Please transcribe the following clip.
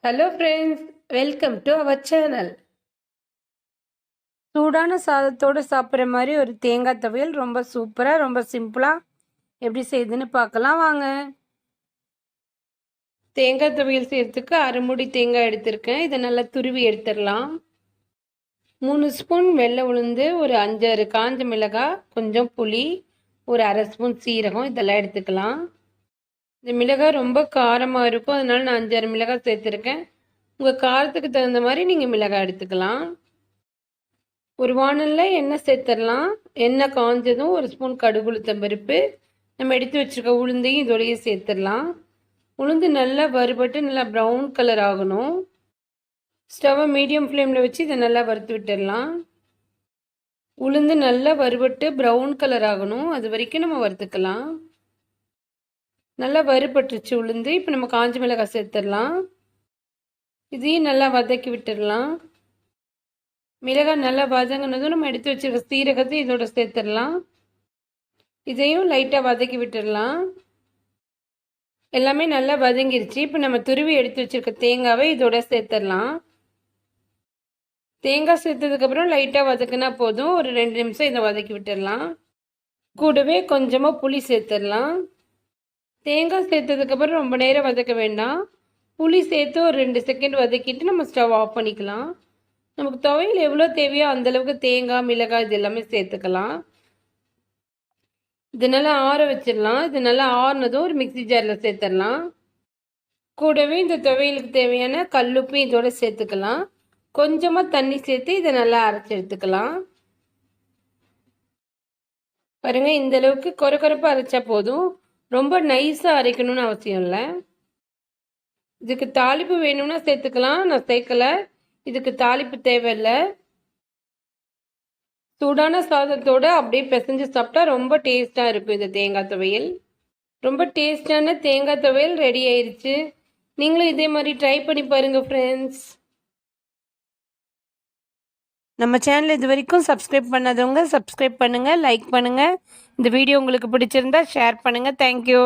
Hello friends, welcome to our channel. சூடான சாதத்தோடு சாப்பிட்ற மாதிரி ஒரு தேங்காய் துவையல் ரொம்ப சூப்பராக, ரொம்ப சிம்பிளாக எப்படி செய்யுதுன்னு பார்க்கலாம் வாங்க. தேங்காய் துவையல் செய்யறதுக்கு அரை மூடி தேங்காய் எடுத்திருக்கேன். இதை நல்லா துருவி எடுத்துடலாம். 3 ஸ்பூன் வெள்ளை உளுந்து, ஒரு 5-6 காஞ்ச மிளகாய், கொஞ்சம் புளி, ஒரு அரை ஸ்பூன் சீரகம், இதெல்லாம் எடுத்துக்கலாம். இந்த மிளகாய் ரொம்ப காரமாக இருக்கும், அதனால நான் 5-6 மிளகாய் சேர்த்துருக்கேன். உங்கள் காரத்துக்கு தகுந்த மாதிரி நீங்கள் மிளகாய் எடுத்துக்கலாம். ஒரு வானலில் எண்ணெய் சேர்த்துடலாம். எண்ணெய் காஞ்சதும் ஒரு ஸ்பூன் கடுகு உளுத்தம் பருப்பு, நம்ம எடுத்து வச்சுருக்க உளுந்தையும் இதோடையே சேர்த்துடலாம். உளுந்து நல்லா வறுபட்டு நல்லா ப்ரௌன் கலர் ஆகணும். ஸ்டவ்வை மீடியம் ஃப்ளேமில் வச்சு இதை நல்லா வறுத்து விட்டுடலாம். உளுந்து நல்லா வறுபட்டு ப்ரௌன் கலர் ஆகணும், அது வரைக்கும் நம்ம வறுத்துக்கலாம். நல்லா வறுபட்டுருச்சு உளுந்து. இப்போ நம்ம காஞ்ச மிளகாய் சேர்த்துடலாம். இதையும் நல்லா வதக்கி விட்டுடலாம். மிளகாய் நல்லா வதங்கினதும் நம்ம எடுத்து வச்சுருக்க சீரகத்தை இதோட சேர்த்துடலாம். இதையும் லைட்டாக வதக்கி விட்டுடலாம். எல்லாமே நல்லா வதங்கிருச்சு. இப்போ நம்ம துருவி எடுத்து வச்சுருக்க தேங்காவை இதோட சேர்த்துடலாம். தேங்காய் சேர்த்ததுக்கப்புறம் லைட்டாக வதக்குனா போதும். ஒரு 2 நிமிஷம் இதை வதக்கி விட்டுடலாம். கூடவே கொஞ்சமாக புளி சேர்த்துடலாம். தேங்காய் சேர்த்ததுக்கப்புறம் ரொம்ப நேரம் வதக்க வேண்டாம். புளி சேர்த்து ஒரு 2 செகண்ட் வதக்கிட்டு நம்ம ஸ்டவ் ஆஃப் பண்ணிக்கலாம். நமக்கு துவையல் எவ்வளோ தேவையோ அந்தளவுக்கு தேங்காய், மிளகாய் இது எல்லாமே சேர்த்துக்கலாம். இது நல்லா ஆற வச்சிடலாம். இது நல்லா ஆறுனதும் ஒரு மிக்சி ஜாரில் சேர்த்துடலாம். கூடவே இந்த துவையலுக்கு தேவையான கல்லுப்பு இதோட சேர்த்துக்கலாம். கொஞ்சமாக தண்ணி சேர்த்து இதை நல்லா அரைச்சி எடுத்துக்கலாம். பாருங்கள், இந்த அளவுக்கு கொரப்பாக அரைச்சா போதும். ரொம்ப நைஸாக அரைக்கணும்னு அவசியம் இல்லை. இதுக்கு தாளிப்பு வேணும்னா சேர்த்துக்கலாம், நான் சேர்க்கலை. இதுக்கு தாளிப்பு தேவையில்லை. சூடான சாதத்தோடு அப்படியே பிசைஞ்சு சாப்பிட்டா ரொம்ப டேஸ்ட்டாக இருக்கும் இந்த தேங்காய் துவையல். ரொம்ப டேஸ்டான தேங்காய் துவையல் ரெடி ஆயிடுச்சு. நீங்களும் இதே மாதிரி ட்ரை பண்ணி பாருங்கள் ஃப்ரெண்ட்ஸ். நம்ம சேனல் இது வரைக்கும் சப்ஸ்கிரைப் பண்ணாதவங்க சப்ஸ்கிரைப் பண்ணுங்கள், லைக் பண்ணுங்கள். இந்த வீடியோ உங்களுக்கு பிடிச்சிருந்தா ஷேர் பண்ணுங்கள். தேங்க்யூ.